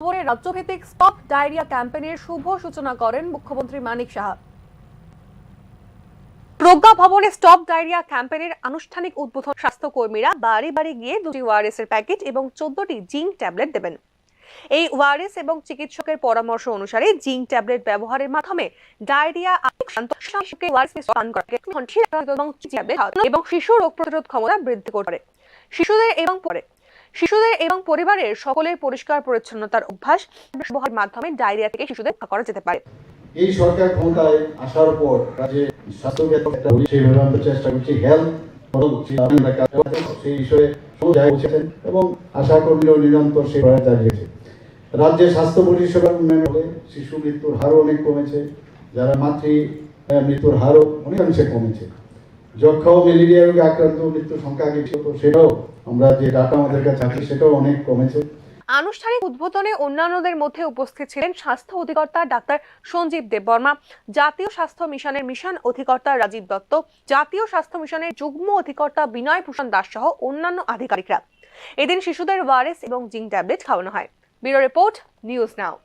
খবরে রাজ্যভিত্তিক stop diarrhoea ক্যাম্পেইনের শুভ সূচনা করেন মুখ্যমন্ত্রী মানিক সাহা। প্রজ্ঞা ভবনে স্টপ ডায়রিয়া ক্যাম্পেইনের আনুষ্ঠানিক উদ্বোধন স্বাস্থ্যকর্মীরা বাড়ি বাড়ি গিয়ে 2টি ওআরএস এর প্যাকেট এবং 14টি জিঙ্ক ট্যাবলেট দেবেন। এই ওআরএস এবং চিকিৎসকের পরামর্শ অনুসারে জিঙ্ক ট্যাবলেট ব্যবহারের মাধ্যমে ডায়রিয়া এবং শিশু রোগ প্রতিরোধ ক্ষমতা বৃদ্ধি করে শিশুদের এবং পরিবারের সকলের পরিষ্কার পরিচ্ছন্নতার অভ্যাস ব্যবহারের মাধ্যমে ডায়রিয়া থেকে শিশুদের রক্ষা করা যেতে পারে। এই সরকার ক্ষমতায় আসার পর রাজ্যে স্বাস্থ্য ক্ষেত্রে সেইভাবে চেষ্টা করছি হেলথ সেই বিষয়ে পৌঁছেছেন এবং আশা কর্মীরাও নিরন্তর সেই প্রয়াস চালিয়েছে। রাজ্যে স্বাস্থ্য পরিষেবার উন্নয়ন হলে শিশু মৃত্যুর হারও অনেক কমেছে, যারা মাতৃ মৃত্যুর হারও অনেকাংশে কমেছে। যক্ষা ও ম্যালেরিয়া রোগে আক্রান্ত মৃত্যুর সংখ্যা আগে ছিল, সেটাও আমরা যে ডাটা আমাদের কাছে আছে সেটাও অনেক কমেছে। আনুষ্ঠানিক উদ্বোধনে অন্যান্যদের মধ্যে উপস্থিত ছিলেন স্বাস্থ্য অধিকর্তা ডাক্তার সঞ্জীব দেববর্মা, জাতীয় স্বাস্থ্য মিশনের মিশন অধিকর্তা রাজীব দত্ত, জাতীয় স্বাস্থ্য মিশনের যুগ্ম অধিকর্তা বিনয় ভূষণ দাস সহ অন্যান্য আধিকারিকরা। এদিন শিশুদের ওআরএস এবং জিঙ্ক ট্যাবলেট খাওয়ানো হয়। Bureau report, news now.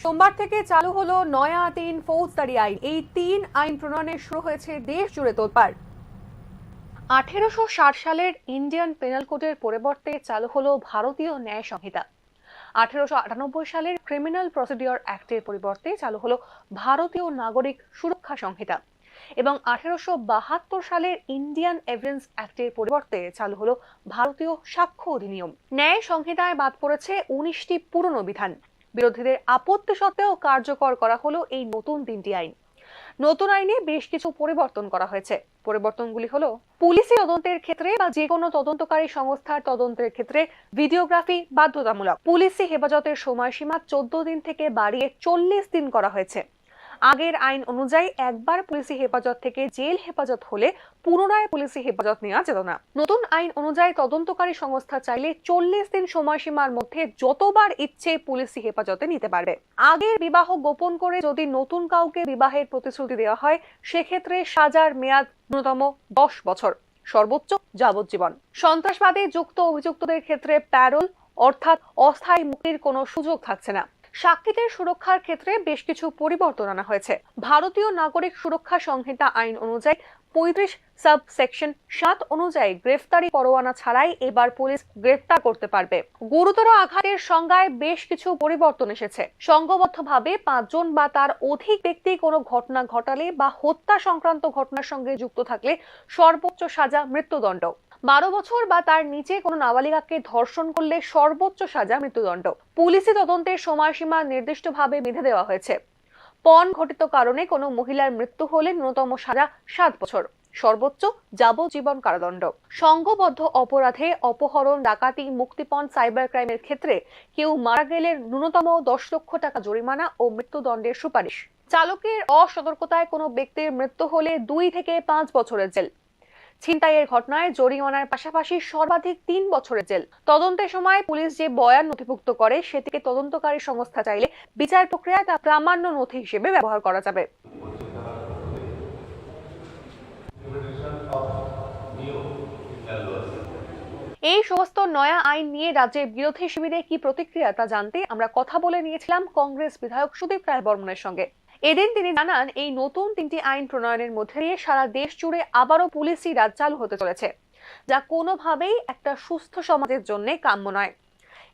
সোমবার থেকে চালু হলো নয়া 3 ফৌজদারি আইন। এই 3 আইন প্রণয়নে শুরু হয়েছে দেশ জুড়ে তোলপাড়। 1860 সালের ইন্ডিয়ান পেনাল কোডের পরিবর্তে চালু হলো ভারতীয় ন্যায় সংহিতা। 1898 সালের ক্রিমিনাল প্রসিডিওর অ্যাক্টের পরিবর্তে চালু হলো ভারতীয় নাগরিক সুরক্ষা সংহিতা এবং 1872 সালের ইন্ডিয়ান এভিডেন্স অ্যাক্টের পরিবর্তে চালু হলো ভারতীয় সাক্ষ্য অধিনিয়ম। ন্যায় সংহিতায় বাদ পড়েছে 19টি পুরনো বিধান। বিরোধীদের আপত্তি সত্ত্বেও কার্যকর করা হলো এই নতুন 3টি আইন। নতুন আইনে বেশ কিছু পরিবর্তন করা হয়েছে। পরিবর্তনগুলি হলো পুলিশি তদন্তের ক্ষেত্রে বা যে কোনো তদন্তকারী সংস্থার তদন্তের ক্ষেত্রে ভিডিওগ্রাফি বাধ্যতামূলক। পুলিশি হেফাজতের সময়সীমা 14 দিন থেকে বাড়িয়ে 40 দিন করা হয়েছে। আগের আইন অনুযায়ী একবার পুলিশি হেফাজত থেকে জেল হেফাজত হলে পুনরায় পুলিশি হেফাজত নেওয়া যেত না। নতুন আইন অনুযায়ী তদন্তকারী সংস্থা চাইলে 40 দিন সময়সীমার মধ্যে যতবার ইচ্ছে পুলিশি হেফাজতে নিতে পারবে। আগের বিবাহ গোপন করে যদি নতুন কাউকে বিবাহের প্রতিশ্রুতি দেওয়া হয়, সেক্ষেত্রে সাজার মেয়াদ ন্যূনতম 10 বছর, সর্বোচ্চ যাবজ্জীবন। সন্ত্রাসবাদে যুক্ত অভিযুক্তদের ক্ষেত্রে প্যারোল অর্থাৎ অস্থায়ী মুক্তির কোনো সুযোগ থাকছে না। সাক্ষীদের সুরক্ষার ক্ষেত্রে বেশ কিছু পরিবর্তন আনা হয়েছে। ভারতীয় নাগরিক সুরক্ষা সংহিতা আইন অনুযায়ী 35 সাব সেকশন 7 অনুযায়ী গ্রেফতারি পরোয়ানা ছাড়াই এবার পুলিশ গ্রেফতার করতে পারবে। গুরুতর আঘাতের সংজ্ঞায় বেশ কিছু পরিবর্তন এসেছে। সংঘবদ্ধভাবে 5 জন বা তার অধিক ব্যক্তি কোনো ঘটনা ঘটালে বা হত্যা সংক্রান্ত ঘটনার সঙ্গে যুক্ত থাকলে সর্বোচ্চ সাজা মৃত্যুদণ্ড। 12 বছর বা তার নিচে কোনো নাবালিকাকে ধর্ষণ করলে সর্বোচ্চ সাজা মৃত্যুদণ্ড। পুলিশি তদন্তের সময়সীমা নির্দিষ্টভাবে বেঁধে দেওয়া হয়েছে। পণ ঘটিত কারণে কোনো মহিলার মৃত্যু হলে ন্যূনতম সাজা 7 বছর, সর্বোচ্চ যাবজ্জীবন কারাদণ্ড। সংঘবদ্ধ অপরাধে অপহরণ, ডাকাতি, মুক্তিপণ, সাইবার ক্রাইমের ক্ষেত্রে কেউ মারা গেলে ন্যূনতম 10 লক্ষ টাকা জরিমানা ও মৃত্যুদণ্ডের সুপারিশ। চালকের অসতর্কতায় কোনো ব্যক্তির মৃত্যু হলে 2 থেকে 5 বছরের জেল। ছিনতাইয়ের ঘটনায় জরিমানার পাশাপাশি সর্বাধিক 3 বছরের জেল। তদন্তের সময় পুলিশ যে বয়ান নথিভুক্ত করে সেটিকে তদন্তকারী সংস্থা চাইলে বিচার প্রক্রিয়ায় তা প্রামাণ্য নথি হিসেবে ব্যবহার করা যাবে। এই সমস্ত নয়া আইন নিয়ে রাজ্যের বিরোধী শিবিরে কি প্রতিক্রিয়া তা জানতে আমরা কথা বলে নিয়েছিলাম কংগ্রেস বিধায়ক সুদীপ রায় বর্মনের সঙ্গে। এদিন তিনি জানান, এই নতুন 3টি আইন প্রণয়নের মধ্যে দিয়ে সারা দেশ জুড়ে আবারও পুলিশি রাজ চালু হতে চলেছে, যা কোনোভাবেই একটা সুস্থ সমাজের জন্য কাম্য নয়।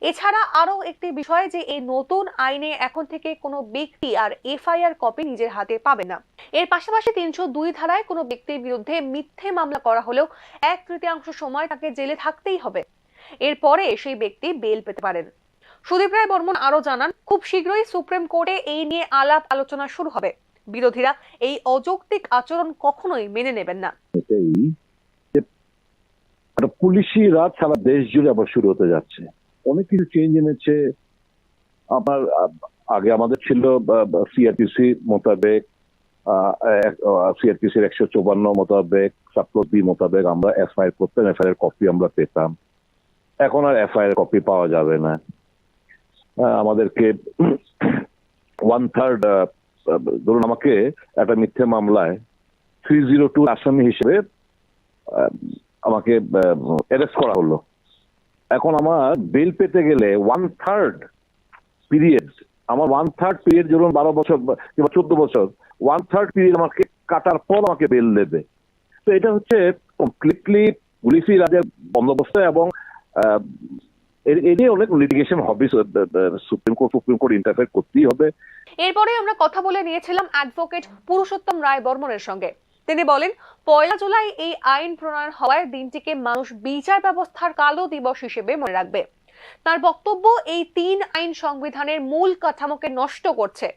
এছাড়া আরো একটি বিষয় যে এই নতুন আইনে এখন থেকে কোনো ব্যক্তি আর এফআইআর কপি নিজের হাতে পাবে না। এর পাশাপাশি 302 ধারায় কোনো ব্যক্তির বিরুদ্ধে মিথ্যে মামলা করা হলেও 1/3 সময় তাকে জেলে থাকতেই হবে। এরপরে সেই ব্যক্তি বেল পেতে পারেন। সুদীপ রায় বর্মন আরো জানান, খুব শীঘ্রই সুপ্রিম কোর্টে এই নিয়ে আলাপ আলোচনা শুরু হবে। বিরোধীরা এই অযৌক্তিক আচরণ কখনোই মেনে নেবেন না। পুলিশি রাজ সারা দেশ জুড়ে আবার শুরু হতে যাচ্ছে। অনেক কিছু চেঞ্জ এনেছে। আপনার আগে আমাদের ছিল সিআরপিসি মোতাবেক, সিআরপিসির 154 মোতাবেক, সাপ্লস বি মোতাবেক আমরা এফআইআর করতাম, এফআইআর কপি আমরা পেতাম। এখন আর এফআইআর কপি পাওয়া যাবে না। আমাদেরকে 1/3 ধরুন আমাকে একটা মিথ্যে মামলায় 302 আসামি হিসেবে আমাকে অ্যারেস্ট করা হলো। এখন আমার বেল পেতে গেলে 1/3 পিরিয়ড, আমার 1/3 পিরিয়ড ধরুন 12 বছর কিংবা 14 বছর, 1/3 পিরিয়ড আমাকে কাটার পর আমাকে বেল দেবে। তো এটা হচ্ছে কমপ্লিটলি পুলিশি রাজের বন্দোবস্ত, এবং এই নিয়ে অনেক লিটিগেশন হবে, সুপ্রিম কোর্ট ইন্টারফেয়ার করতেই হবে। এরপরে আমরা কথা বলে নিয়েছিলাম অ্যাডভোকেট পুরুষোত্তম রায় বর্মনের সঙ্গে। তিনি বলেন, 1 জুলাই এই আইন প্রণয়ন হওয়ায় দিনটিকে মানুষ বিচার ব্যবস্থার কালো দিবস হিসেবে মনে রাখবে। তার বক্তব্য, এই 3 আইন সংবিধানের মূল কাঠামোকে নষ্ট করছে।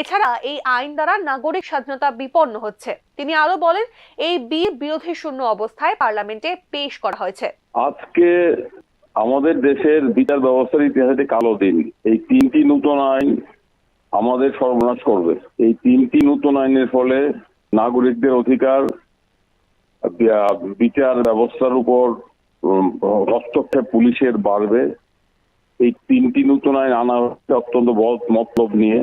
এছাড়া এই আইন দ্বারা নাগরিক স্বাধীনতা বিপন্ন হচ্ছে। তিনি আরো বলেন, এই বিল বিরোধী শূন্য অবস্থায় পার্লামেন্টে পেশ করা হয়েছে। আজকে আমাদের দেশের বিচার ব্যবস্থার ইতিহাসে কালো দিন। এই 3টি নতুন আইন আমাদের সর্বনাশ করবে। এই 3টি নতুন আইনের ফলে নাগরিকদের অধিকার, বিচার ব্যবস্থার উপর হস্তক্ষেপ পুলিশের বাড়বে। এই 3টি নতুন আইন আনা হচ্ছে অত্যন্ত বড় মতলব নিয়ে।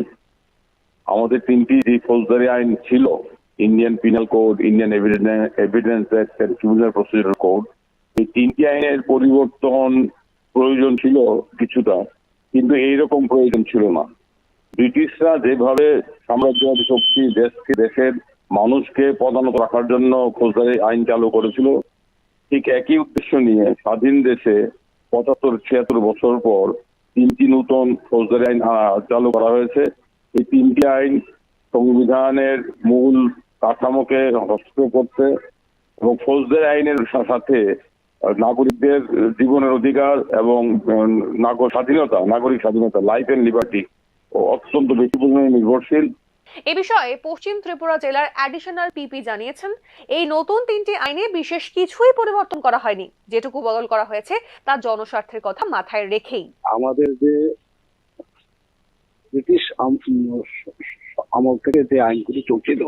আমাদের 3টি যে ফৌজদারি আইন ছিল, Indian penal code, Indian evidence act, criminal procedure code, এই 3টি আইনের পরিবর্তন প্রয়োজন ছিল কিছুটা, কিন্তু এইরকম প্রয়োজন ছিল না। ব্রিটিশরা যেভাবে সাম্রাজ্যবাদী শক্তি দেশের মানুষকে প্রধানত রাখার জন্য ফৌজদারি আইন চালু করেছিল, ঠিক একই উদ্দেশ্য নিয়ে স্বাধীন দেশে 75-76 বছর পর 3টি নতুন ফৌজদারি আইন চালু করা হয়েছে। এই 3টি আইন সংবিধানের মূল কাঠামোকে নষ্ট করতে এবং ফৌজদারি আইনের সাথে নাগরিকদের জীবনের অধিকার এবং নাগরিক স্বাধীনতা, লাইফ এন্ড লিবার্টি অত্যন্ত বেশি পরিমাণে নির্ভরশীল। এ বিষয়ে পশ্চিম ত্রিপুরা জেলার অ্যাডিশনাল পিপি জানিয়েছেন, এই নতুন 3টি আইনে বিশেষ কিছুই পরিবর্তন করা হয়নি। যেটুকু বদল করা হয়েছে তা জনস্বার্থের কথা মাথায় রেখেই। আমাদের যে ব্রিটিশ আমল থেকে যে আইনগুলি চলছিল,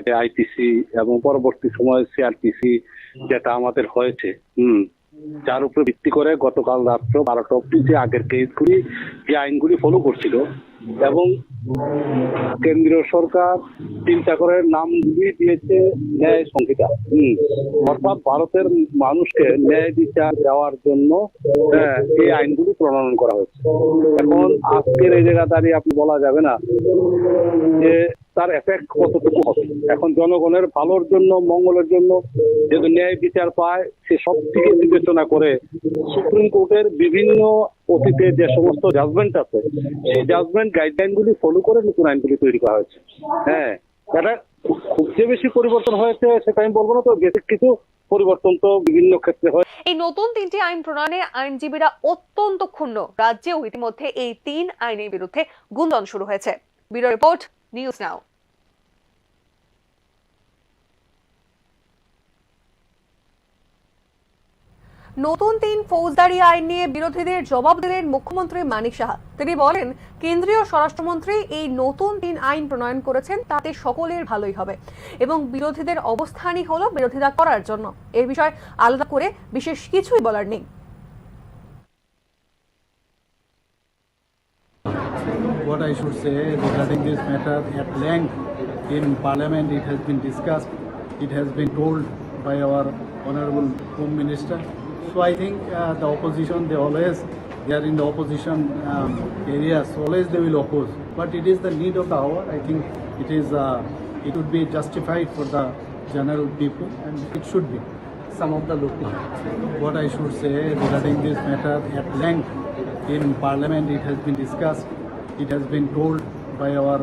যে আইপিসি এবং পরবর্তী সময়ে সিআরপিসি যেটা আমাদের হয়েছে, যার উপরে ভিত্তি করে গতকাল রাত্র 12টা অব্দি যে আগের কেসগুলি, যে আইনগুলি ফলো করছিল, এবং কেন্দ্রীয় সরকার চিন্তা করে নামগুলি দিয়েছে ন্যায় সংহিতা। অর্থাৎ ভারতের মানুষকে ন্যায় বিচার দেওয়ার জন্য এই আইনগুলি প্রণয়ন করা হচ্ছে। এখন আজকের এই জায়গা দাঁড়িয়ে আপনি বলা যাবে না যে তার এফেক্ট কতটুকু হবে। এখন জনগণের ভালোর জন্য, মঙ্গলের জন্য যেহেতু ন্যায় বিচার পায়, সে সব থেকে বিবেচনা করে সুপ্রিম কোর্টের বিভিন্ন অতীতে যে সমস্ত জাজমেন্ট আছে, সেই জাজমেন্ট গাইডলাইনগুলি ফলো করে নতুন আইনগুলি তৈরি করা হয়েছে। এটা খুব যে বেশি পরিবর্তন হয়েছে সেটা আমি বলবো না, তো বেসিক কিছু পরিবর্তন তো বিভিন্ন ক্ষেত্রে হয়। এই নতুন 3টি আইন প্রণয়নে আইনজীবীরা অত্যন্ত ক্ষুণ্ণ। রাজ্যেও ইতিমধ্যে এই 3 আইনের বিরুদ্ধে গুঞ্জন শুরু হয়েছে। Bureau report, news now. নতুন 3 ফৌজদারি আইন নিয়ে বিরোধীদের জবাব দিলেন মুখ্যমন্ত্রী মানিক সাহা। তিনি বলেন, কেন্দ্রীয় স্বরাষ্ট্রমন্ত্রী এই নতুন 3 আইন প্রণয়ন করেছেন, তাতে সকলের ভালোই হবে এবং বিরোধীদের অবস্থানই হলো বিরোধিতা করার জন্য। এই বিষয়ে আলাদা করে বিশেষ কিছুই বলার নেই। What I should say regarding this matter, at length in Parliament it has been discussed, it has been told by our Honorable Home Minister. So I think the opposition, they are in the opposition areas, always they will oppose. But it is the need of the hour. I think it would be justified for the general people, and it should be. Some of the local. What I should say regarding this matter, at length in Parliament it has been discussed, it has been told by our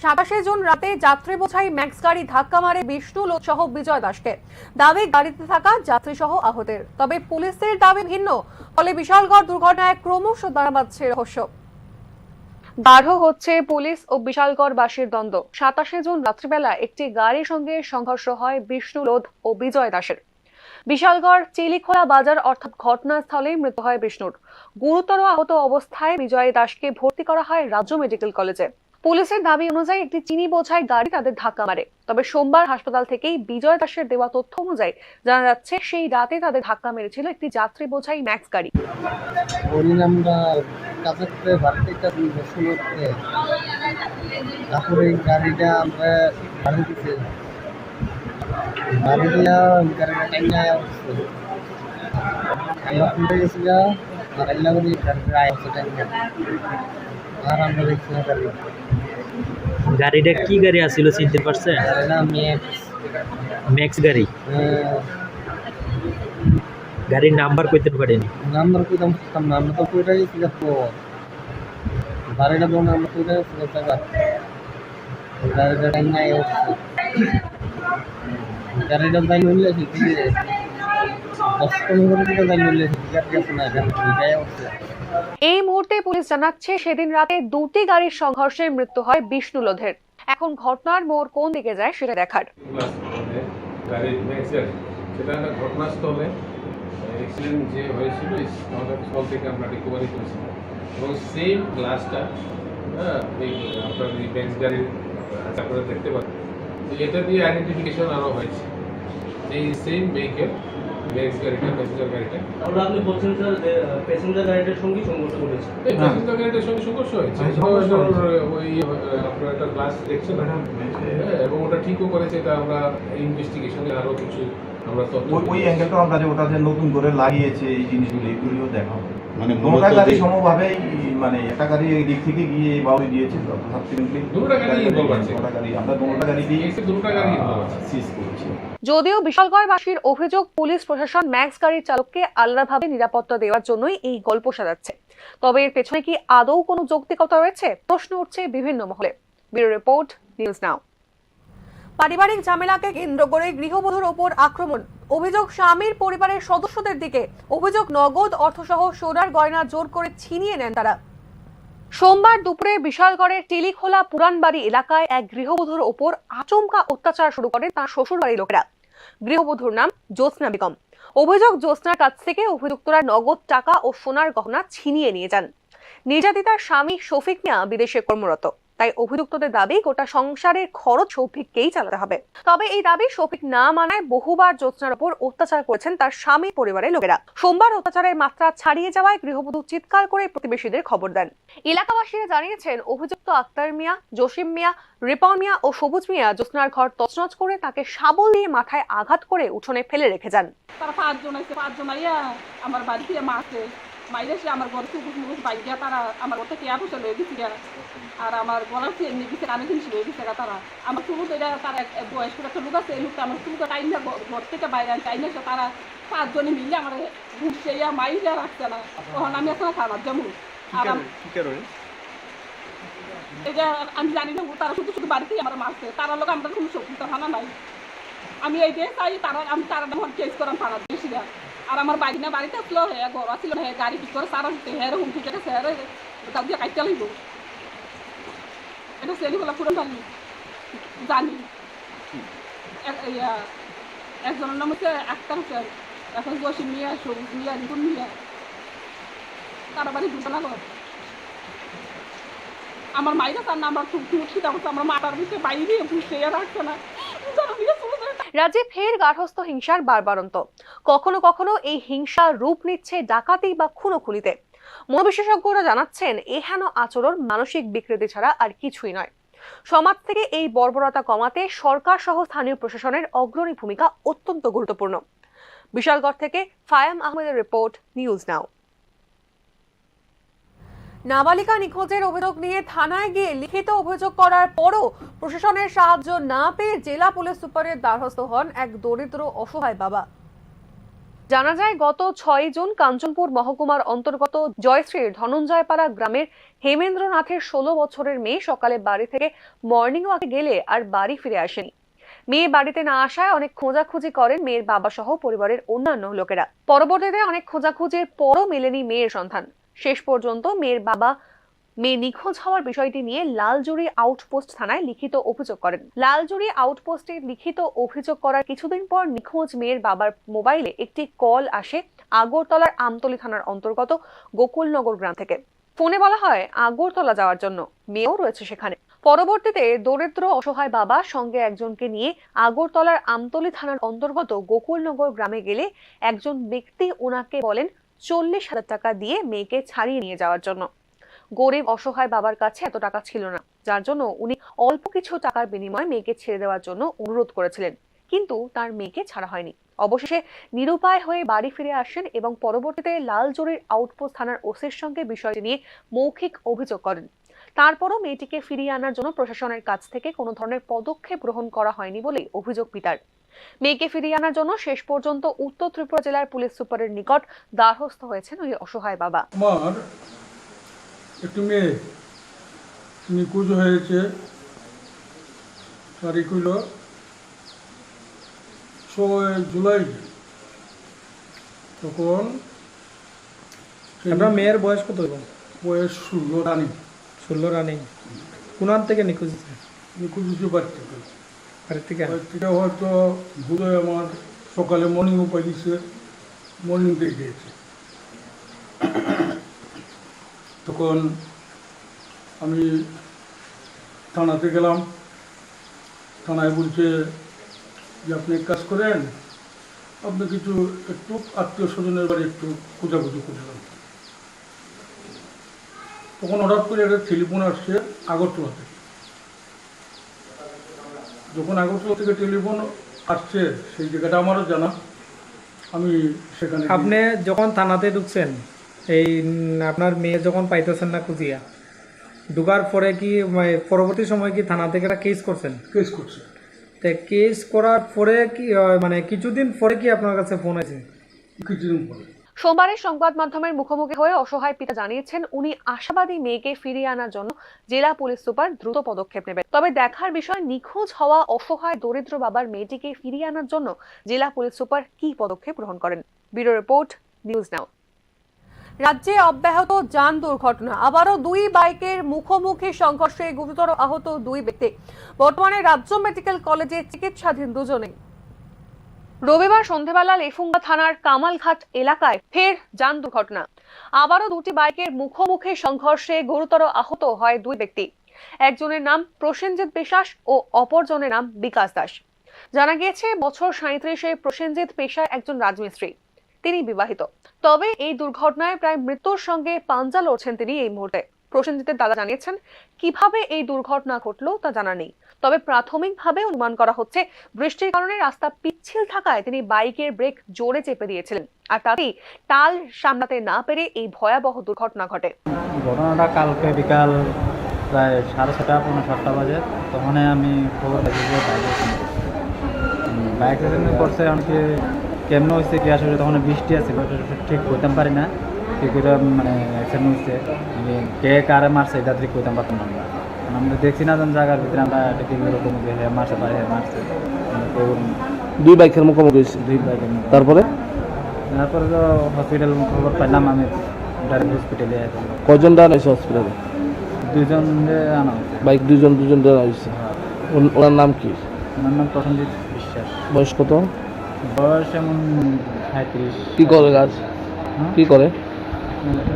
27 June রাতে যাত্রী বোঝাই max গাড়ি ধাক্কা মারে বিষ্ণু লোধ সহ বিজয় দাসকে। দাবি গাড়িতে থাকা যাত্রী সহ আহতের। তবে পুলিশের দাবি ভিন্ন। ফলে বিশালগড় দুর্ঘটনায় ক্রমশ দানা বাঁধছে রহস্য। গাঢ় হচ্ছে পুলিশ ও বিশালগড়বাসীর দ্বন্দ্ব। 27 জুন রাত্রিবেলা একটি গাড়ির সঙ্গে সংঘর্ষ হয় বিষ্ণু লোধ ও বিজয় দাসের। বিশালগড় চিলিখোলা বাজার অর্থাৎ ঘটনাস্থলেই মৃত্যু হয় বিষ্ণুর। গুরুতর আহত অবস্থায় বিজয় দাসকে ভর্তি করা হয় রাজ্য মেডিকেল কলেজে। পুলিশের দাবি অনুযায়ী একটি চিনি বোঝাই গাড়ি তাদের ধাক্কা মারে। তবে সোমবার হাসপাতাল থেকেই বিজয় দাসের দেওয়া তথ্য অনুযায়ী জানা যাচ্ছে, সেই রাতে তাদের ধাক্কা মেরেছিল একটি যাত্রী বোঝাই ম্যাক্স গাড়ি। গাড়িটা আমরা আমরা তুলে গেছিলাম আল্লাহরি প্রায় 100 টাকা আর আমরা দেখছি না গাড়ি গাড়িটা কি গাড়ি আছিল চিনতে পারছেন? না ম্যাক্স ম্যাক্স গাড়ি। গাড়ির নাম্বার কইতে পারেনি? নাম্বার কইতাম না, আমরা তো কইরা গেছি তো গাড়িটা বন্ধ আমরা কইরা গেছি টাকা গাড়িটা টাইম নাই গাড়িটা যাই হইলে ঠিক আছে কষ্ট করে দিতে যাই হইলে ঠিক আছে না গাড়ি হচ্ছে। এই মুহূর্তে পুলিশ জানাচ্ছে সেদিন রাতে দুটি গাড়ির সংঘর্ষে মৃত্যু হয় বিষ্ণু লোধের। এখন ঘটনার মোড় কোন দিকে যায় সেটা দেখার। গাড়ির ম্যাক্স গাড়ি সেটা একটা ঘটনাস্থলে অ্যাক্সিডেন্ট যে হয়েছিল ঘটনাস্থল থেকে আমরা রিকভারি করেছিলাম এবং সেম গ্লাসটা আপনার এই ম্যাক্স গাড়ির আপনারা দেখতে পাচ্ছেন এটা দিয়ে আইডেন্টিফিকেশন আরও হয়েছে এই সেম ভেহিকেল ম্যাক্স গাড়িটা প্যাসেঞ্জার গাড়িটা। আপনি বলছেন স্যার প্যাসেঞ্জার গাড়িটার সঙ্গে সংঘর্ষ করেছে? এই প্যাসেঞ্জার গাড়িটার সঙ্গে সংঘর্ষ হয়েছে ওই আপনার একটা গ্লাস দেখছেন এবং ওটা ঠিকও করেছে। এটা আমরা ইনভেস্টিগেশনে আরও কিছু আমরা ওই অ্যাঙ্গেলটা আমরা যে ওটা যে নতুন করে লাগিয়েছে এই জিনিসগুলো এগুলিও দেখা হবে। মানে দুটো গাড়ি সমভাবেই মানে একটা গাড়ি এই দিক থেকে গিয়ে এই বাউরি দিয়েছে দুটো গাড়ি আমরা দুটো গাড়ি দিয়ে সিজ করেছি। যদিও বিশালগড়বাসীর অভিযোগ পুলিশ প্রশাসন ম্যাক্স গাড়ির চালককে আলাদাভাবে নিরাপত্তা দেওয়ার জন্যই এই গল্প সাজাচ্ছে, তবে এর পেছনে কি আদৌ কোনো যৌক্তিকতা রয়েছে প্রশ্ন উঠছে বিভিন্ন মহলে। Bureau report, news now. পারিবারিক ঝামেলাকে কেন্দ্র করে গৃহবধূর ওপর আক্রমণ, অভিযোগ স্বামীর পরিবারের সদস্যদের দিকে, অভিযোগ নগদ অর্থসহ সোনার গয়না জোর করে ছিনিয়ে নেন তারা। সোমবার দুপুরে বিশালগড়ের টিলিখোলা পুরানবাড়ি এলাকায় এক গৃহবধূর ওপর আচমকা অত্যাচার শুরু করেন তার শ্বশুরবাড়ির লোকেরা। গৃহবধূর নাম জ্যোৎস্না বেগম। অভিযোগ জ্যোৎস্নার কাছ থেকে অভিযুক্তরা নগদ টাকা ও সোনার গহনা ছিনিয়ে নিয়ে যান। নির্যাতিতার স্বামী শফিক মিয়া বিদেশে কর্মরত, তাই অভিযুক্তদের দাবি গোটা সংসারের খরচ শফিককেই চালাতে হবে। তবে এই দাবি শফিক না মানায় বহুবার জ্যোৎস্নার উপর অত্যাচার করেছেন তার স্বামী পরিবারের লোকেরা। সোমবার অত্যাচারের মাত্রা ছাড়িয়ে যাওয়ায় গৃহবধূ চিৎকার করে প্রতিবেশীদের খবর দেন। এলাকাবাসীরা জানিয়েছেন অভিযুক্ত আক্তার মিয়া, জসিম মিয়া, রিপন মিয়া ও সবুজ মিয়া জ্যোৎস্নার ঘর তছনছ করে তাকে শাবল দিয়ে মাথায় আঘাত করে উঠোনে ফেলে রেখে যান। তারা পাঁচজন আইয়া আমার বাড়িতে মাছে মাইরে সে আমার ঘর সুপুস মুখুস বাইয়া তারা আমার ঘরতে কেয়া বসে লয়ে গেছি আর আমার গলার চেন নিয়ে গেছে কানে জিনিস লয়ে গেছে তারা আমার চুমুক এটা তারা বয়স্ক একটা লোক আছে এই লোকটা আমার চুমুকে টাইনা ঘর থেকে বাইরে টাইনা তারা পাঁচজনে মিলে আমার ঘুরছে মাইরে রাখছে না। তখন আমি এখন খাবার যেমন আর এটা আমি জানি না তারা শুধু শুধু বাড়িতেই আমার মারছে। তারা লোক আমরা কোনো শক্তিটা থানা নাই। আমি এই যে চাই তারা আমি তারা কেস করাম থানা বেশি আর আমার বাড়ি না বাড়িতে আসলো হ্যাঁ ঘর আসছিল হ্যাঁ গাড়ি ঠিক করে সারা হ্যাঁ হুম ঠিক আছে স্যার তার দিয়ে কাটতে লাগব। এটা সেলিগুলা পুরো জানি জানি একজনের নাম হচ্ছে আক্তার হোসেন, এখন জসিম মিয়া, সবুজ মিয়া, রিপুন মিয়া, তারা বাড়ি দুটো না ঘর। আমার মাইরা তার না আমার খুব সুরক্ষিত অবস্থা আমার মাটার ভিতরে বাইরে বুঝতে রাখছে না। রাজ্যে ফের গার্হস্থ্য হিংসার বারবারন্ত। কখনো কখনো এই হিংসা রূপ নিচ্ছে ডাকাতি বা খুনোখুনিতে। মনোবিশেষজ্ঞরা জানাচ্ছেন এহেন আচরণ মানসিক বিকৃতি ছাড়া আর কিছুই নয়। সমাজ থেকে এই বর্বরতা কমাতে সরকার সহ স্থানীয় প্রশাসনের অগ্রণী ভূমিকা অত্যন্ত গুরুত্বপূর্ণ। বিশালগড় থেকে ফায়াম আহমেদের রিপোর্ট, নিউজ নাও। নাবালিকা নিখোঁজের অভিযোগ নিয়ে থানায় গিয়ে লিখিত অভিযোগ করার পরও প্রশাসনের সাহায্য না পেয়ে জেলা পুলিশ সুপারের দ্বারস্থ হন এক দরিদ্র অসহায় বাবা। জানা যায় গত 6 জুন কাঞ্চনপুর মহকুমার অন্তর্গত জয়শ্রীর ধনঞ্জয়পাড়া গ্রামের হেমেন্দ্রনাথের 16 বছরের মেয়ে সকালে বাড়ি থেকে মর্নিং ওয়াকে গেলে আর বাড়ি ফিরে আসেনি। মেয়ে বাড়িতে না আসায় অনেক খোঁজাখুঁজি করেন মেয়ের বাবা সহ পরিবারের অন্যান্য লোকেরা। পরবর্তীতে অনেক খোঁজাখুঁজির পরও মেলেনি মেয়ের সন্ধান। শেষ পর্যন্ত মেয়ের বাবা মেয়ে নিখোঁজ হওয়ার বিষয়টি নিয়ে লালজুড়ি আউটপোস্ট থানায় লিখিত অভিযোগ করেন। লালজুড়ি আউটপোস্টে লিখিত অভিযোগ করার কিছুদিন পর নিখোঁজ মেয়ের বাবার মোবাইলে একটি কল আসে আগরতলার আমতলী থানার অন্তর্গত গোকুলনগর গ্রাম থেকে। ফোনে বলা হয় আগরতলা যাওয়ার জন্য, মেয়েও রয়েছে সেখানে। পরবর্তীতে দরিদ্র অসহায় বাবা সঙ্গে একজনকে নিয়ে আগরতলার আমতলী থানার অন্তর্গত গোকুলনগর গ্রামে গেলে একজন ব্যক্তি ওনাকে বলেন 40,000 টাকা দিয়ে মেয়েকে ছাড়িয়ে নিয়ে যাওয়ার জন্য। গরিব অসহায় বাবার কাছে এত টাকা ছিল না, যার জন্য উনি অল্প কিছু টাকার বিনিময়ে মেয়েকে ছেড়ে দেওয়ার জন্য অনুরোধ করেছিলেন, কিন্তু তার মেয়েকে ছাড়া হয়নি। অবশেষে নিরুপায় হয়ে বাড়ি ফিরে আসেন এবং পরবর্তীতে লালজরির আউটপোস্ট থানার ওসির সঙ্গে বিষয়টি নিয়ে মৌখিক অভিযোগ করেন। তারপরও মেয়েটিকে ফিরিয়ে আনার জন্য প্রশাসনের কাছ থেকে কোনো ধরনের পদক্ষেপ গ্রহণ করা হয়নি বলেই অভিযোগ পিতার। মেয়েকে ফিরিয়ে আনার জন্য শেষ পর্যন্ত উত্তর ত্রিপুরা জেলার পুলিশ সুপারের নিকট দ্বারস্থ হয়েছেন ওই অসহায় বাবা। আমার একটি মেয়ে নিখোঁজ হয়েছে, তারিখ হইল 6 জুলাই। তখন আপনার মেয়ের বয়স কত? বয়স 16 রানিং। 16 রানিং। কোন থেকে নিখোঁজ হয়েছে? নিখোঁজ হয়েছে বাড়ি থেকে। বাড়ি থেকে হয়তো বোধহয় আমার সকালে মর্নিংও পাইছে, মর্নিং থেকে গিয়েছে। তখন আমি থানাতে গেলাম, থানায় বলছে যে আপনি এক কাজ করেন, আপনি কিছু একটু আত্মীয় স্বজনের বাড়ি একটু খোঁজাখুঁজি করলাম। তখন হঠাৎ করে একটা টেলিফোন আসছে আগরতলা থেকে। যখন আগরতলা থেকে টেলিফোন আসছে, সেই জায়গাটা আমারও জানা। আমি সেখানে আপনি যখন থানাতে ঢুকছেন, এই আপনার মেয়ে যখন পাইতেছেন না খুঁজিয়া, ঢুকার পরে কি পরবর্তী সময় কি থানা থেকে একটা কেস করছেন? কেস করছে। তো কেস করার পরে কি কিছুদিন পরে কি আপনার কাছে ফোন আছে? কিছুদিন পরে সোমবারে সংবাদ মাধ্যমের মুখোমুখি হয়ে অসহায় পিতা জানিয়েছেন উনি আশাবাদী মেয়েকে ফিরিয়ে আনার জন্য জেলা পুলিশ সুপার দ্রুত পদক্ষেপ নেবেন। তবে দেখার বিষয় নিখোঁজ হওয়া অসহায় দরিদ্র বাবার মেয়েটিকে ফিরিয়ে আনার জন্য জেলা পুলিশ সুপার কি পদক্ষেপ গ্রহণ করেন। Bureau report, news now. রাজ্যে অব্যাহত যান দুর্ঘটনা, আবারও দুই বাইকের মুখোমুখি সংঘর্ষে গুরুতর আহত দুই ব্যক্তি। বর্তমানে রাজ্য মেডিকেল কলেজে চিকিৎসাধীন দুজনেই। রবিবার সন্ধ্যাবেলা লেফুঙ্গা থানার কামালঘাট এলাকায় ফের যান দুর্ঘটনা। আবারও দুটি বাইকের মুখোমুখি সংঘর্ষে গুরুতর আহত হয় দুই ব্যক্তি। একজনের নাম প্রসেনজিৎ বিশ্বাস ও অপরজনের নাম বিকাশ দাস। জানা গিয়েছে বছর 37-এ প্রসেনজিৎ পেশায় একজন রাজমিস্ত্রি, তিনি বিবাহিত। তবে এই দুর্ঘটনায় প্রায় মৃত্যুর সঙ্গে পাঞ্জা লড়ছেন তিনি এই মুহূর্তে। প্রসেনজিতের দাদা জানিয়েছেন কিভাবে এই দুর্ঘটনা ঘটলো তা জানা নেই, তবে প্রাথমিকভাবে অনুমান করা হচ্ছে বৃষ্টির কারণে রাস্তা পিচ্ছিল থাকায় তিনি বাইকের ব্রেক জোরে চেপে দিয়েছিলেন, আর তাতেই টাল সামলাতে না পেরে এই ভয়াবহ দুর্ঘটনা ঘটে। ঘটনাটা কালকে বিকাল প্রায় 6:30-7:30 বাজে। তখন আমি খবর পাইছি যে বাইক অ্যাক্সিডেন্ট করছে। এমনকি কেমন হয়েছে কি আসলে তখন বৃষ্টি আছে, ঠিক করতাম পারি না কি করে অ্যাক্সিডেন্ট হয়েছে, কে কারে মারছে এটা ঠিক করতাম পারতাম না। আমরা দেখছি না যখন জায়গার ভিতরে আমরা এরকম মারতে পারি, মারছে দুই বাইকের মুখোমুখি হয়েছে। দুই বাইকের তারপরে তো হসপিটাল খবর পাইলাম, আমি ডাইরেক্ট হসপিটালে। কজন ডান হয়েছে হসপিটালে? দুজন আনা হয়েছে। বাইক দুজন ডান হয়েছে। ওনার নাম কি? ওনার নাম প্রসেনজিৎ বিশ্বাস। বয়স কত? বয়স এমন 35। কি করে কাজ? কি করে?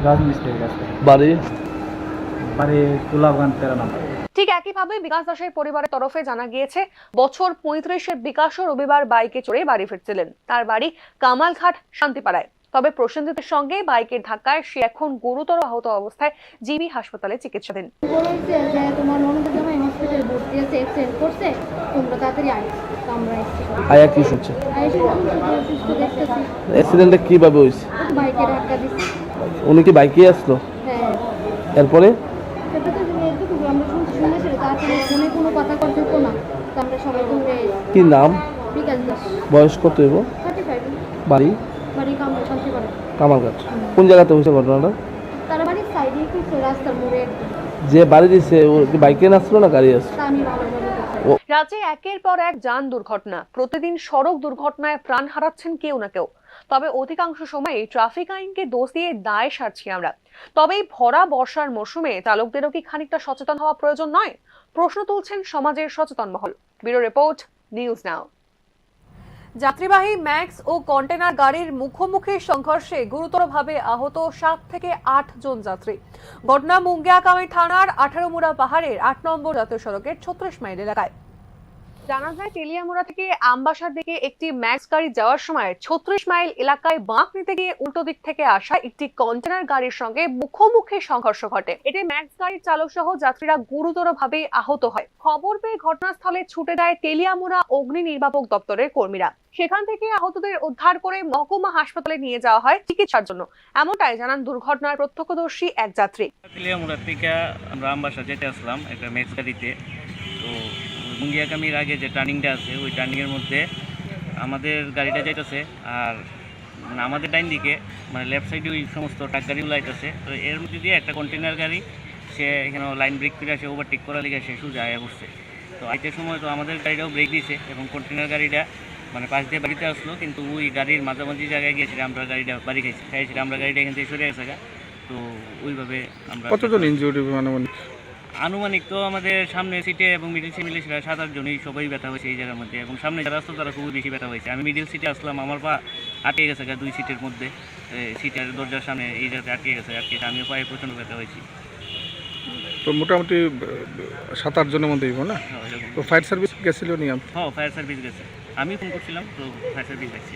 রাজমিস্ত্রির কাজ। বাড়ি তুলাবাগান 13 নম্বর। ঠিক একইভাবে বিকাশ দাসের পরিবারের তরফে জানা গিয়েছে বছর 35-এর বিকাশও রবিবার বাইকে চড়ে বাড়ি ফিরছিলেন। তার বাড়ি কামালঘাট শান্তিপাড়ায়। তবে প্রসেনজিতের সঙ্গে বাইকের ধাক্কায় সে এখন গুরুতর আহত অবস্থায় জিবি হাসপাতালে চিকিৎসাধীন। আয়া কি শুনছে? অ্যাক্সিডেন্টটা কিভাবে হয়েছে? উনি কি বাইকে আসলো? এরপরে কি নাম? বয়স কত? বাড়ি কামালঘাট। কোন জায়গাতে হয়েছে ঘটনাটা? যে বাড়ি দিচ্ছে ও কি বাইকে আসলো না গাড়ি আসলো? রাজ্যে একের পর এক যান দুর্ঘটনা, প্রতিদিন সড়ক দুর্ঘটনায় প্রাণ হারাচ্ছেন কেউ না কেউ। তবে অধিকাংশ সময় ট্রাফিক আইনকে দোষ দিয়ে দায় সারছি আমরা। তবে ভরা বর্ষার মৌসুমে চালকদেরও কি খানিকটা সচেতন হওয়া প্রয়োজন নয়? প্রশ্ন তুলছেন সমাজের সচেতন মহল। Bureau report, news now. যাত্রীবাহী ম্যাক্স ও কন্টেনার গাড়ির মুখোমুখি সংঘর্ষে গুরুতরভাবে আহত 7 থেকে 8 জন যাত্রী। ঘটনা মুঙ্গিয়াকামী থানার 18 মুড়া পাহাড়ের 8 নম্বর জাতীয় সড়কের 36 মাইল এলাকায়। জানা যায় তেলিয়ামুড়া থেকে আমবাসার দিকে একটি ম্যাক্স গাড়ি যাওয়ার সময় 36 মাইল এলাকায় বাঁক নিতে গিয়ে উল্টো দিক থেকে আসা একটি কন্টেনার গাড়ির সঙ্গে মুখোমুখি সংঘর্ষ ঘটে। এতে ম্যাক্স গাড়ির চালক সহ যাত্রীরা গুরুতরভাবে আহত হয়। খবর পেয়ে ঘটনাস্থলে ছুটে যায় তেলিয়ামুড়া অগ্নি নির্বাপক দপ্তরের কর্মীরা। সেখান থেকে আহতদের উদ্ধার করে মহকুমা হাসপাতালে নিয়ে যাওয়া হয় চিকিৎসার জন্য, এমনটাই জানান দুর্ঘটনার প্রত্যক্ষদর্শী এক যাত্রী। তেলিয়ামুড়া থেকে আমরা আমবাসা যেতে আসলাম একটা ম্যাক্স গাড়িতে। তো মুঙ্গিয়াকামির আগে যে টার্নিংটা আছে ওই টার্নিংয়ের মধ্যে আমাদের গাড়িটা যাইতেছে, আর আমাদের ডাইন দিকে মানে লেফট সাইডে ওই সমস্ত ট্রাক গাড়িগুলো আইতেছে। তো এর মধ্যে দিয়ে একটা কন্টেনার গাড়ি সে এখানে লাইন ব্রেক করে আসে ওভারটেক করার লিগে সে সোজা আয়া বসছে। তো আইতে সময় তো আমাদের গাড়িটাও ব্রেক দিয়েছে এবং কন্টেনার গাড়িটা মানে পাশ দিয়ে বাড়িতে আসলো, কিন্তু ওই গাড়ির মাঝামাঝি জায়গায় গিয়েছিল আমরা গাড়িটা বাড়ি খাইছি আমরা গাড়িটা এখান থেকে সরে গেছে। তো ওইভাবে আমরা কতজন ইনজুরি আনুমানিক তো আমাদের সামনে সিটে এবং মিডিল সিটে 7-8 জনই সবাই ব্যথা হয়েছে এই জায়গার মধ্যে, এবং সামনে যারা আসতো তারা খুবই বেশি ব্যথা হয়েছে। আমি মিডিল সিটে আসলাম, আমার পা আটকে গেছে 2 সিটের মধ্যে, সিটের দরজার সামনে এই জায়গাতে আটকে গেছে আমিও পায়ে প্রচণ্ড ব্যথা হয়েছি। তো মোটামুটি 7-8 জনের মধ্যেই না? তো ফায়ার সার্ভিস গেছিল নি? হ্যাঁ, ফায়ার সার্ভিস গেছে, আমি ফোন করছিলাম তো ফায়ার সার্ভিস গেছে।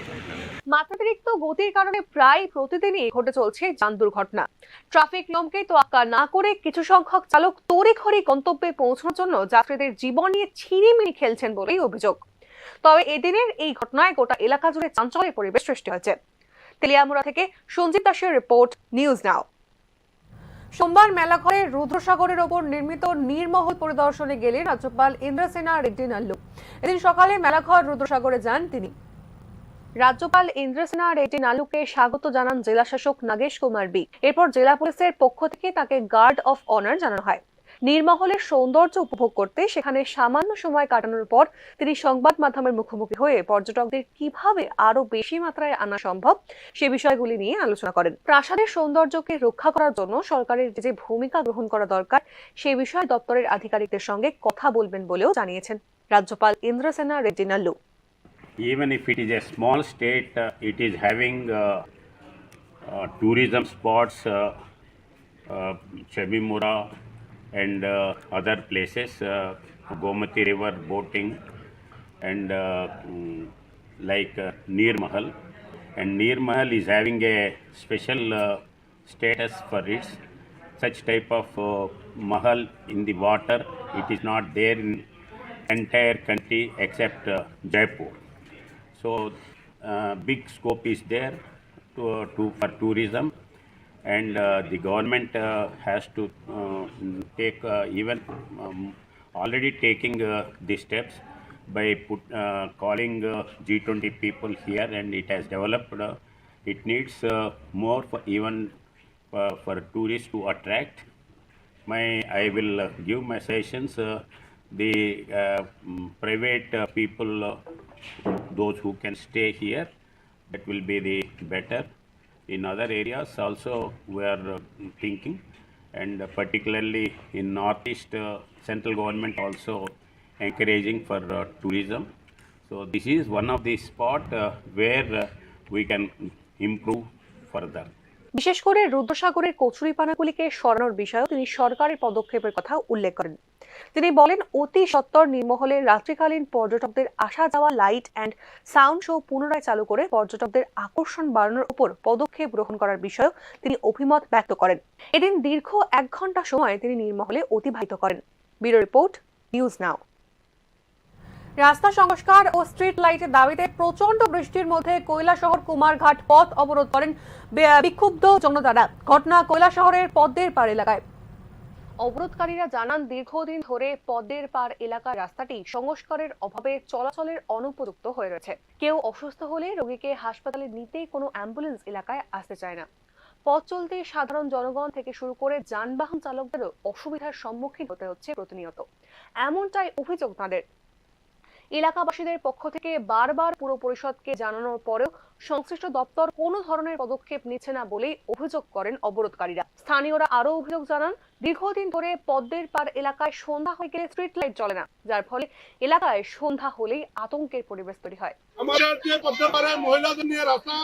মাত্রাতিরিক্ত গতির কারণে প্রায় প্রতিদিনই ঘটে চলছে যান দুর্ঘটনা। ট্রাফিক নিয়মকে তোয়াক্কা না করে কিছু সংখ্যক চালক তড়িঘড়ি গন্তব্যে পৌঁছানোর জন্য যাত্রীদের জীবন নিয়ে ছিনিমিনি খেলছেন বলেই অভিযোগ। তবে এদিনের এই ঘটনায় গোটা এলাকা জুড়ে চাঞ্চল্যের পরিবেশ সৃষ্টি হয়েছে। তেলিয়ামুড়া থেকে সঞ্জিত দাসের রিপোর্ট, নিউজ নাও। সোমবার মেলাঘরে রুদ্রসাগরের ওপর নির্মিত নীরমহল পরিদর্শনে গেলেন রাজ্যপাল ইন্দ্রসেনা রেড্ডি নাল্লু। এদিন সকালে মেলাঘর রুদ্রসাগরে যান তিনি। রাজ্যপাল ইন্দ্রসেনা রেড্ডি নাল্লুকে স্বাগত জানান জেলা শাসক নাগেশ কুমার বি। এরপর জেলা পুলিশের পক্ষ থেকে তাকে গার্ড অফ অনার জানানো হয়। নীরমহলের সৌন্দর্য উপভোগ করতে সেখানে সামান্য সময় কাটানোর পর তিনি সংবাদ মাধ্যমের মুখোমুখি হয়ে পর্যটকদের কিভাবে আরো বেশি মাত্রায় আনা সম্ভব সে বিষয়গুলি নিয়ে আলোচনা করেন। প্রাসাদের সৌন্দর্যকে রক্ষা করার জন্য সরকারের যে ভূমিকা গ্রহণ করা দরকার সে বিষয়ে দপ্তরের আধিকারিকদের সঙ্গে কথা বলবেন বলেও জানিয়েছেন রাজ্যপাল Indrasena Reddy Nallu. Even if it is a small state, it is having tourism spots, Chabimura and other places, Gomati River boating, and like Neer Mahal. And Neer Mahal is having a special status for its such type of mahal in the water. It is not there in entire country except Jaipur. So big scope is there for tourism, and the government has to take even already taking the steps by calling G20 people here, and it has developed. It needs more for even for tourists to attract. I will give my suggestions. The private people, those who can stay here, that will be the better. In other areas also we are thinking, and particularly in northeast, central government also encouraging for tourism. So this is one of the spot where we can improve further. বিশেষ করে রুদ্রসাগরের কচুরিপানাগুলিকে সরানোর বিষয়েও তিনি সরকারের পদক্ষেপের কথা উল্লেখ করেন। তিনি বলেন, অতি সত্বর নীরমহলের রাত্রিকালীন পর্যটকদের আসা যাওয়া লাইট অ্যান্ড সাউন্ড শো পুনরায় চালু করে পর্যটকদের আকর্ষণ বাড়ানোর উপর পদক্ষেপ গ্রহণ করার বিষয়েও তিনি অভিমত ব্যক্ত করেন। এদিন দীর্ঘ 1 ঘন্টা সময় তিনি নীরমহলে অতিবাহিত করেন। Bureau report, news now. রাস্তা সংস্কার ও স্ট্রিট লাইটের দাবিতে প্রচন্ড বৃষ্টির মধ্যে কৈলাসহর কুমারঘাট পথ অবরোধ করেন বিক্ষুব্ধ জনতারা। ঘটনা কৈলাসহরের পদ্মের পাড় এলাকায়। অবরোধকারীরা জানান, দীর্ঘদিন ধরে পদ্মের পাড় এলাকার রাস্তাটি সংস্কারের অভাবে চলাচলের অনুপযুক্ত হয়ে রয়েছে। কেউ অসুস্থ হলে রোগীকে হাসপাতালে নিতে কোনো অ্যাম্বুলেন্স এলাকায় আসতে চায় না। পথ চলতে সাধারণ জনগণ থেকে শুরু করে যানবাহন চালকদেরও অসুবিধার সম্মুখীন হতে হচ্ছে প্রতিনিয়ত, এমনটাই অভিযোগ তাদের। এলাকাবাসীদের পক্ষ থেকে বারবার পুর পরিষদকে জানানোর পরেও সংশ্লিষ্ট দপ্তর কোনো ধরনের পদক্ষেপ নিচ্ছে না বলেই অভিযোগ করেন অবরোধকারীরা। স্থানীয়রা আরও অভিযোগ জানান, দীর্ঘদিন ধরে পদ্মের পাড় এলাকায় সন্ধ্যা হয়ে গেলে স্ট্রিট লাইট জ্বলে না, যার ফলে এলাকায় সন্ধ্যা হলেই আতঙ্কের পরিবেশ তৈরি হয়। আমাদের যে পদ্মের পাড়ে মহিলাদের নিয়ে রাস্তা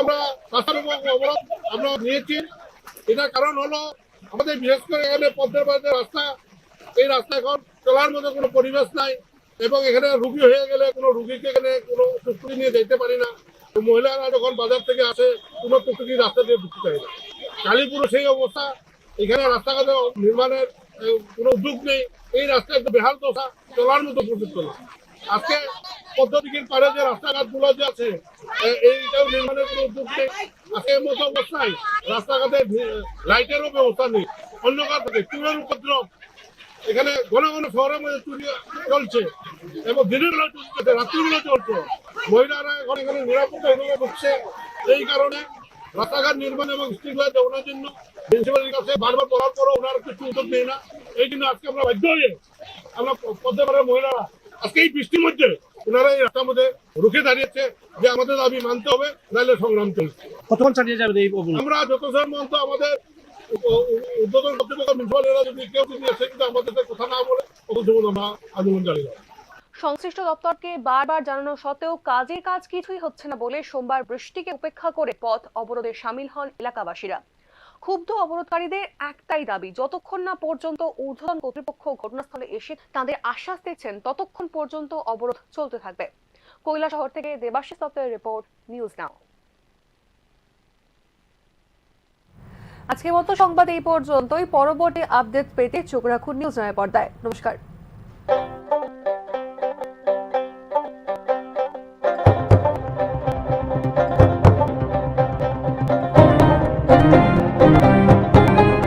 আমরা রাস্তার উপর অবরোধ আমরা নিয়েছি। এটার কারণ হলো আমাদের বিশেষ করে এখানে পদ্মের পাড়ে রাস্তা, এই রাস্তা এখন চলার মতো কোনো পরিবেশ নাই, এবং এখানে রুগী হয়ে গেলে কোনো রুগীকে এখানে কোনো টুকটুকি নিয়ে যেতে পারি না। মহিলারা যখন বাজার থেকে আসে কোনো টুকটুকি রাস্তা দিয়ে ঢুকতে পারে না। কালীপুরে সেই অবস্থা, এখানে রাস্তাঘাট নির্মাণের কোনো উদ্যোগ নেই। এই রাস্তা একটু বেহাল দশা, চলার মতো উপযুক্ত না। আজকে পদ্ধতির পারে যে রাস্তাঘাটগুলো যে আছে এইটাও নির্মাণের কোনো উদ্যোগ নেই। আজকের মতো অবস্থায় রাস্তাঘাটে লাইটেরও ব্যবস্থা নেই। অন্য কাজ থাকে চুরের উপদ্রব, এখানে ঘন ঘন শহরের মধ্যে চুরি চলছে এবং দিনের বেলা চলছে, রাত্রিবেলা চলছে। মহিলারা এখন এখানে নিরাপত্তাহীনভাবে ঢুকছে। এই কারণে রাস্তাঘাট নির্মাণ এবং স্ট্রিট লাইট দেওয়ার জন্য মিউনিসিপ্যালিটির কাছে বারবার বলার পরও ওনারা কিছু উদ্যোগ নেই না। এই জন্য আজকে আমরা বাধ্য হয়ে আমরা পদ্মাপাড়ার মহিলারা আজকে এই বৃষ্টির মধ্যে ওনারা এই রাস্তার মধ্যে রুখে দাঁড়িয়েছে যে আমাদের দাবি মানতে হবে, নাহলে সংগ্রাম চলছে। কতক্ষণ চালিয়ে যাবে এই আমরা যত মতো আমাদের উদ্বোধন কর্তৃপক্ষ মিউনিসিপালিটিরা যদি কেউ যদি এসে কিন্তু আমাদের সাথে কথা না বলে তত সময় আমরা আন্দোলন চালিয়ে যাবো। সংশ্লিষ্ট দপ্তরকে বারবার জানানো সত্ত্বেও কাজের কাজ কিছুই হচ্ছে না বলে সোমবার বৃষ্টিকে উপেক্ষা করে পথ অবরোধে সামিল হন এলাকাবাসীরা। ক্ষুব্ধ অবরোধকারীদের একটাই দাবি, যতক্ষণ না পর্যন্ত ঊর্ধ্বতন কর্তৃপক্ষ ঘটনাস্থলে এসে তাদের আশ্বাস দিচ্ছেন ততক্ষণ পর্যন্ত অবরোধ চলতে থাকবে। কৈলাসহর থেকে দেবাশিস দত্তের রিপোর্ট, নিউজ নাও। আজকের মতো সংবাদ এই পর্যন্তই। পরবর্তী আপডেট পেতে চোখ রাখুন নিউজ নাও পর্দায়। নমস্কার।